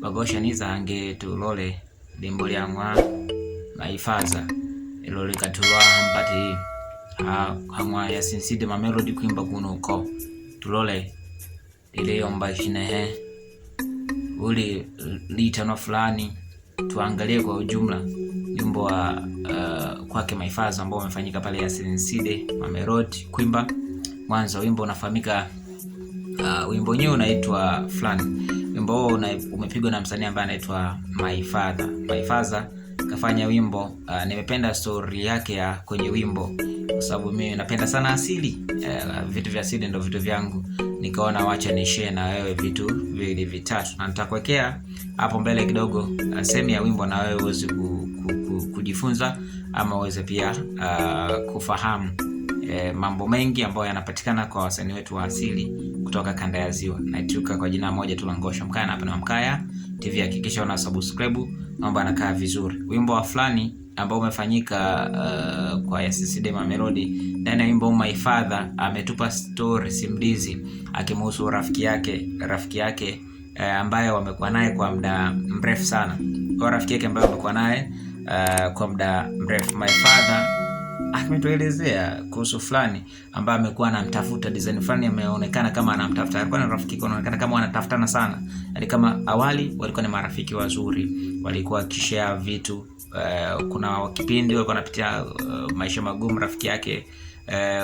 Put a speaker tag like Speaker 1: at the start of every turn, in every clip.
Speaker 1: bagosha nizange tulole limbo lyamwa maifaza ilo likatulwa mpati hamwa yasinside mamelodi kwimba kuno uko tulole ile yomba shinehe uli litano fulani tuangalie kwa ujumla wimbo wa kwake maifaza ambao umefanyika pale Yasinside Mamelodi kwimba mwanzo. Wimbo unafahamika, wimbo wenyewe unaitwa Fulani. Wimbo huo umepigwa na msanii ambaye anaitwa Maifaza kafanya wimbo. Nimependa story yake ya kwenye wimbo kwa sababu mimi napenda sana asili, vitu vya asili ndio vitu vyangu. Nikaona wacha ni share na wewe vitu vile vitatu, na nitakuwekea hapo mbele kidogo sehemu ya wimbo na wewe uweze kujifunza ama uweze pia kufahamu mambo mengi ambayo yanapatikana kwa wasanii wetu wa asili kutoka kanda ya Ziwa. Naituka kwa jina moja tu la Ngosha Mkaya, na hapa na Mkaya TV. Hakikisha una subscribe, mambo yanakaa vizuri. Wimbo wa Fulani ambao umefanyika kwa Yasinside Mamelodi, ndani ya wimbo Maifaza ametupa story simulizi akimhusu rafiki yake ambaye wamekuwa naye kwa muda mrefu sana. Kwa rafiki yake ambaye wamekuwa naye kwa muda mrefu, Maifaza ametuelezea kuhusu Fulani ambaye amekuwa anamtafuta. Design Fulani ameonekana kama anamtafuta, alikuwa na rafiki anaonekana kama wanatafutana sana, yani kama awali walikuwa ni marafiki wazuri, walikuwa kishare vitu. Kuna kipindi walikuwa wanapitia maisha magumu, rafiki yake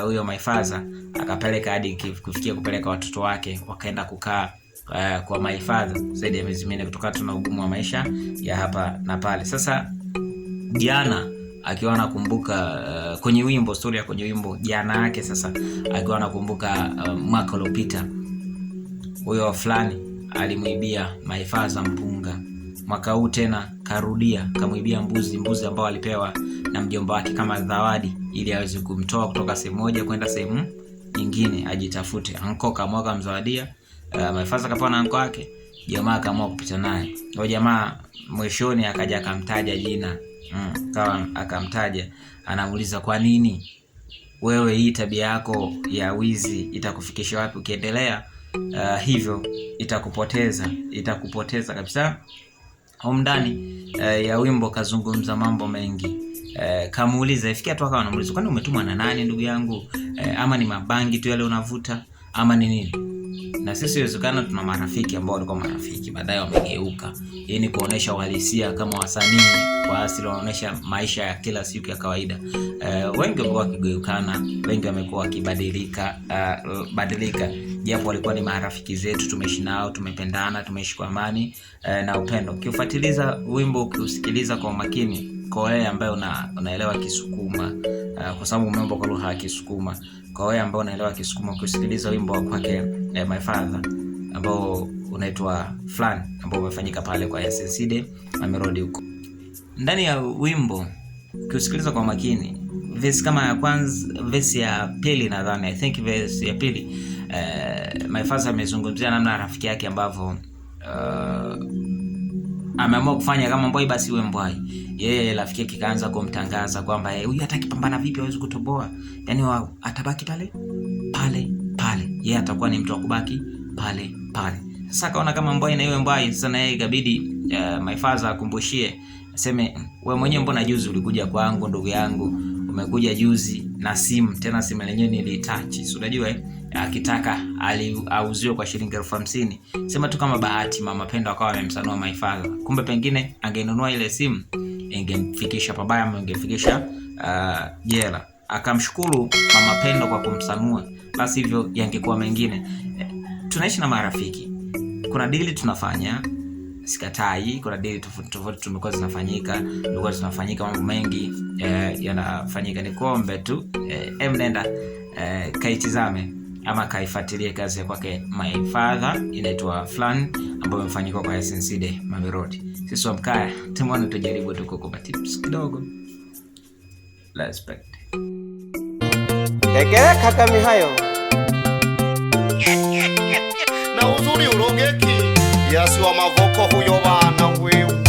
Speaker 1: huyo Maifaza akapeleka hadi kufikia kupeleka watoto wake wakaenda kukaa kwa Maifaza zaidi ya miezi 4 kutokana na ugumu wa maisha ya hapa na pale. Sasa jana akiwa anakumbuka kwenye wimbo, story ya kwenye wimbo jana yake, sasa akiwa anakumbuka mwaka uliopita huyo Fulani alimuibia Maifaza mpunga. Mwaka huu tena karudia, kamuibia mbuzi ambao alipewa na mjomba wake kama zawadi ili aweze kumtoa kutoka sehemu moja kwenda sehemu nyingine ajitafute. Anko kamwaka mzawadia, Maifaza kapewa na anko wake, jamaa akaamua kupita naye. Huyo jamaa mwishoni akaja akamtaja jina, kawa akamtaja, anamuuliza kwa nini wewe hii tabia yako ya wizi itakufikisha wapi ukiendelea hivyo, itakupoteza kabisa. Ndani ya wimbo kazungumza mambo mengi, kamuuliza ifikia tu akawa anamuuliza kwani umetumwa na nani ndugu yangu, ama ni mabangi tu yale unavuta ama ni nini? Na sisi inawezekana tuna marafiki ambao walikuwa marafiki baadaye wamegeuka. Hii ni kuonesha uhalisia kama wasanii kwa asili wanaonesha maisha ya kila siku ya kawaida. Wengi wamekuwa wakigeukana, wengi wamekuwa wakibadilika japo walikuwa ni marafiki zetu, tumeishi nao, tumependana, tumeishi kwa amani na upendo. Ukifuatiliza wimbo, ukiusikiliza kwa makini, kwa wewe ambaye unaelewa Kisukuma, kwa sababu umeomba kwa lugha ya Kisukuma, kwa wewe ambaye unaelewa Kisukuma, ukisikiliza wimbo wa kwake Maifaza ambao unaitwa Fulani ambao umefanyika pale kwa Yasinside Mamelodi huko, ndani ya wimbo ukisikiliza kwa makini, verse kama ya kwanza, verse ya pili nadhani, I think verse ya pili, Maifaza amezungumzia namna rafiki yake ambavyo ameamua kufanya kama mboi basi uwe mboi. Yeye rafiki yake kaanza kumtangaza kwamba huyu atakipambana vipi hawezi kutoboa, yani atabaki pale. Yeye atakuwa ni mtu wa kubaki pale. Sasa kaona kama mboi na yeye mboi, sasa na yeye ikabidi Maifaza akumbushie, aseme wewe mwenyewe mbona juzi ulikuja kwangu ndugu yangu, umekuja juzi na simu, tena simu yenyewe nilitouch, si unajua akitaka auziwe kwa shilingi 50,000. Sema tu kama bahati Mama Pendo akawa amemsanua Maifaza, kumbe pengine angenunua ile simu ingemfikisha pabaya, ama ingemfikisha jela. Akamshukuru Mama Pendo kwa kumsanua, basi hivyo yangekuwa mengine. Tunaishi na marafiki, kuna dili tunafanya, sikatai, kuna dili tofauti tumekuwa zinafanyika, mambo mengi yanafanyika. Ni kuombe tu nenda kaitizame ama kaifuatilie kazi ya kwake Maifaza inaitwa Fulani ambayo imefanyika kwa Yasinside Mamelodi. Sisi wa Mkaya tumwana tujaribu tu kukupa tips kidogo. Respect.
Speaker 2: Tegereka kami hayo
Speaker 3: na uzuri urongeki Yasi wa Mavoko huyo bana wewe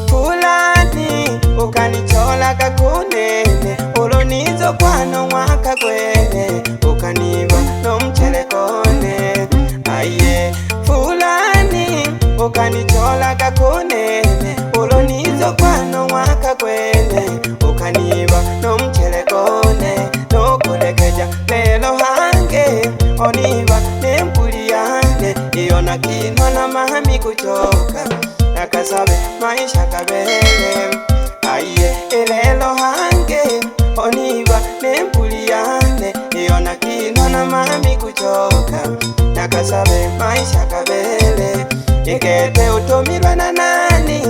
Speaker 2: Fulani ukanichola kakunene ulonizo kwano mwaka kwene ukaniba no mchelekone aye fulani ukanichola kakunene ulonizo kwano mwaka kwene ukaniba no mchelekone no kulekeja lelo hange oniba nempuliyane iyo nakinwa na mahami kuchoka nakasabe maisha kabele aye lelo hange oniba nempuliyane iyo nakinwa na mahami kuchoka nakasabe maisha kabele ikete utumirwe na nani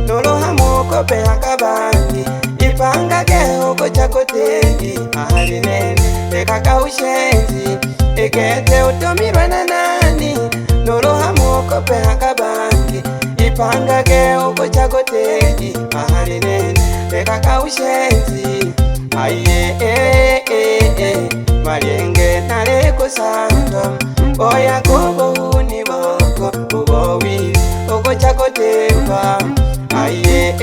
Speaker 2: nuluhamuko peha kabangi ipanga gehuko chakotegi ahali nene ekaka ushenzi ikete utumirwe na nani nuluhamuko peha kabangi ipanga gehuko chakotegi ahali nene ekaka ushenzi aye Maryenge nale kusando oya kubo huni boko ubo wili oko chakotemba aye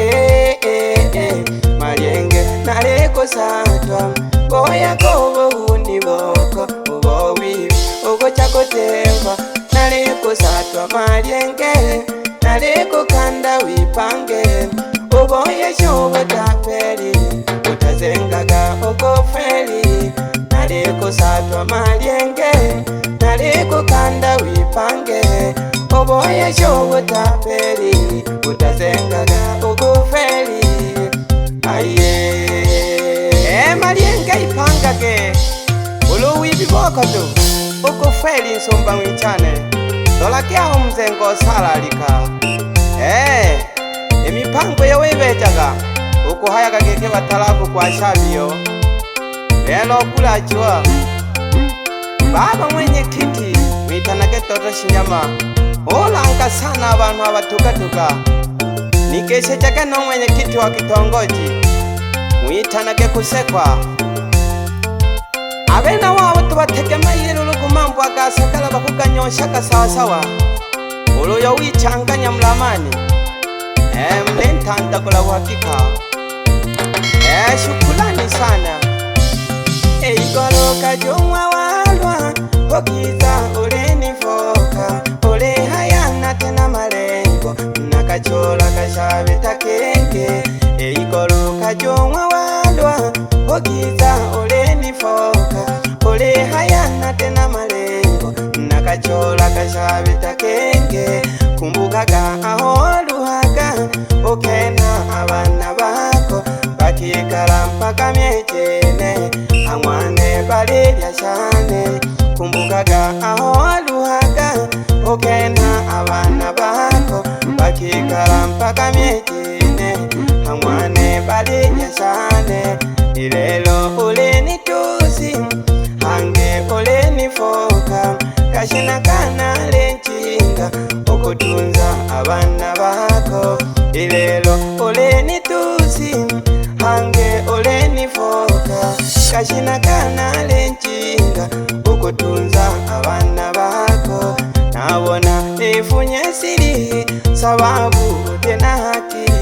Speaker 2: Maryenge nale kusando oya kubo huni boko ubo wili oko chakotemba nale kusatwa Maryenge nale kukanda wipange ubo yeshoba tapeli utazengaga oko feli nale kusatwa Maryenge nale kukanda wipange ubo yeshoba tapeli utazengaga oko feli aye Maryenge ipangage uluwibi boko tu oko feli nsomba mwichane dola kiaho mzengo salalika emipango yawebejaga ukuhayaga geke batalaku kwa shabiyo lelo kulachwa baba mwenye kiti mwitanage toto shinyama olanga sana abantu abatukatuka nikeshe chake no mwenye kiti wa kitongoji mwitanage kusekwa abena wabo tubategemayire lulugumambo agasakala bakuganyosha sawasawa uluyo wichanganya mlamani mlentanda kula uhakika shukulani sana igoloka jumwa walwa hokiza uleni foka ule hayana tena malengo nakachola kashabe takenge igoloka jumwa walwa hokiza uleni foka ule hayana tena malengo nakachola kashabe takenge kumbukaga aho luhaga ukena abana bako bakikala mpaka myechene amwane balilya shane kumbukaga aho luhaga ukena abana bako bakikala mpaka myechene amwane balilya shane ilelo uleni tusi hange uleni foka kashina kana lenchinga okutunza abana bako ilelo oleni tusi hange oleni foka kashina kana lenchinga okutunza abana bako nabona nifunye siri sababu tena haki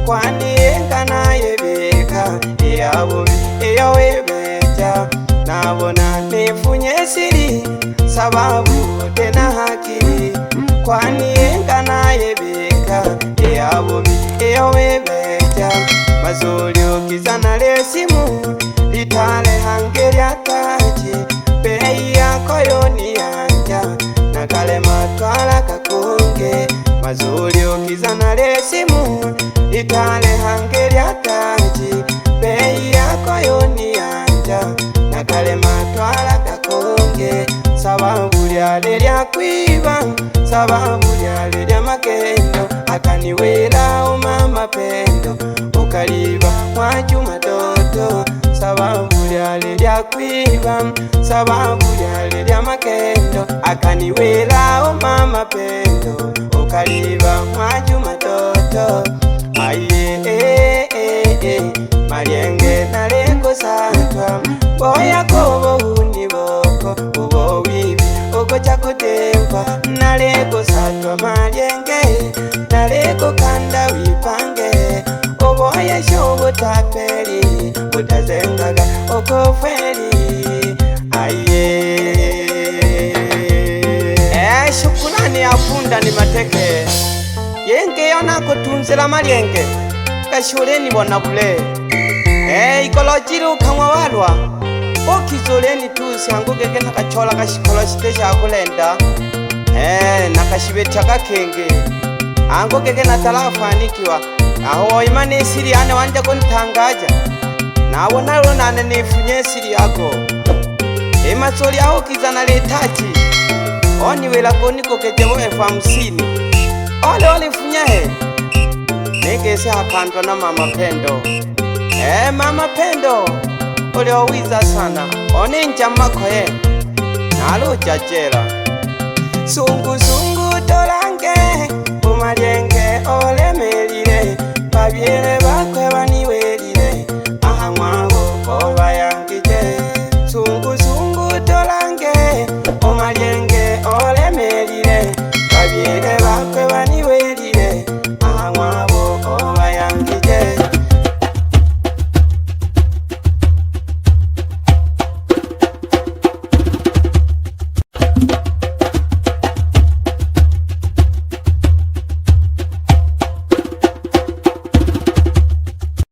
Speaker 2: kwani engana yebeka eyabubi eyawebeja nabona nifunye siri sababu tena haki kwani engana yebeka eyabubi eyawebeja mazulio kizana lesimu litale hange lyataji bei yako yoni yanja nakale matwala kakunge mazulio kizana lesimu litale hange lyataji bei yako yoni yanja nakale matwala kakunge sababu lyale lyakwiba sababu lyale lya makendo akaniwela umama pendo ukaliba mwajuma toto sababu lyale lyakwiba sababu lyale lya makendo akaniwela umama pendo ukaliba mwajuma toto aye Maryenge naleko satwa boya kobo huni boko ubo wibi uko chakutemba naleko satwa Maryenge naleko kanda wipange ubo yesho butapeli butazengaga okofeli aye. Shukrani afunda ni mateke yenge yona kutunzila malyenge kashuleni bona bule ikolojiru kamwa walwa okizoleni tusi angugeke nakachola kashikolo shite shakulenda nakashibetya kakenge angugeke natalafanikiwa aho imane siri ane wanja kuntangaja nabona lo nane nifunye siri yako masoli aho kizana letachi oniwela koniko kejebo F50 ole funya he negese hakandwa na Mama Pendo. Mama Pendo ole owiza sana one njama koye nalo jajera sungu sungu tolange umalyenge ole melile babyele bakwe